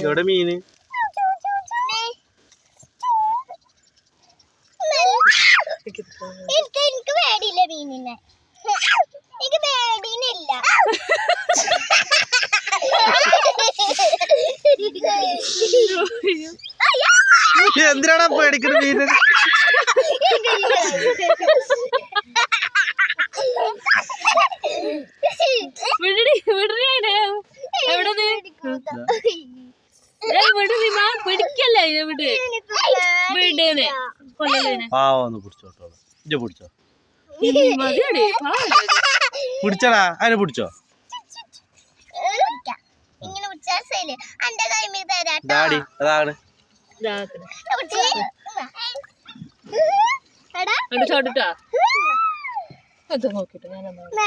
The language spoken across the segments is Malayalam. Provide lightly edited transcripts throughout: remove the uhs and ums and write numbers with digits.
ഇവിടെ മീന് എനിക്ക് പേടിയില്ല മീനിനെ എനിക്ക് പേടിയില്ല എന്തിനാണ് പേടിക്കുന്ന മീന് പാവന്ന് പിടിച്ചോട്ടോ ഇജ്ജ പിടിച്ചോ പിടിച്ചടാ അതിനെ പിടിച്ചോ ഡാഡി അതാണ്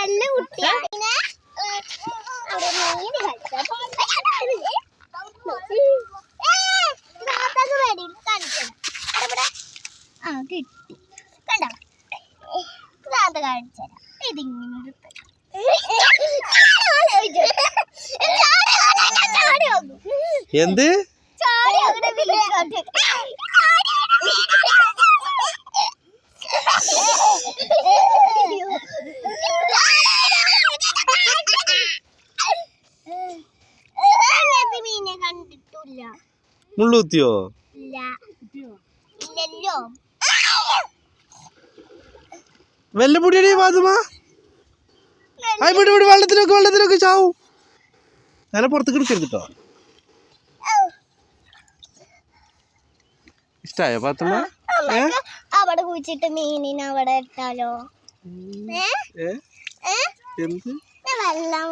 നല്ല കുട്ടിയാ കിട്ടി കണ്ടോ ഭ്രാന്ത് കാണിച്ചരാ ഇതിങ്ങനെ എന്ത് മീനെ കണ്ടിട്ടില്ല മുള്ളുത്തിയോ ഇല്ലല്ലോ വെല്ലപ്പൊടിയടി പാതുമാ വെള്ളത്തിലൊക്കെ ചാവും ഞാൻ പുറത്തേക്ക് എടുക്കരുതിട്ടോ ഇഷ്ടായോ പാത്തുമ്മ അവിടെ കുഴിച്ചിട്ട് മീനിനെ അവിടെ ഇട്ടാലോ എന്ത് വെള്ളം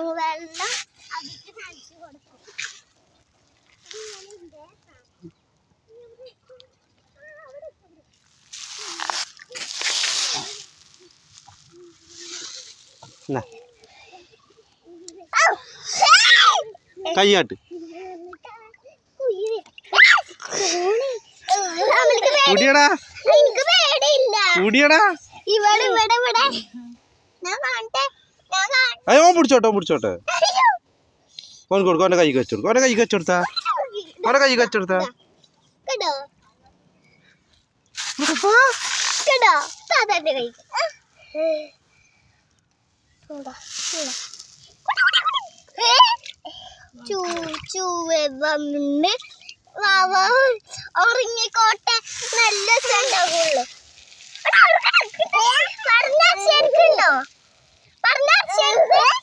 കയ്യാട്ട് കുടിയടാ കുടിയടാ അയ്യോ പിടിച്ചോട്ടെ ഓൻ കൊടുക്കും ഓന്റെ കൈ വെച്ചെടുക്കും ഓന്റെ കൈ വെച്ചെടുത്താ ഉറങ്ങിക്കോട്ടെ നല്ല ഉണ്ടാവുള്ളൂ പറഞ്ഞാ ശരിക്കുണ്ടോ പറഞ്ഞാ ശരിക്ക്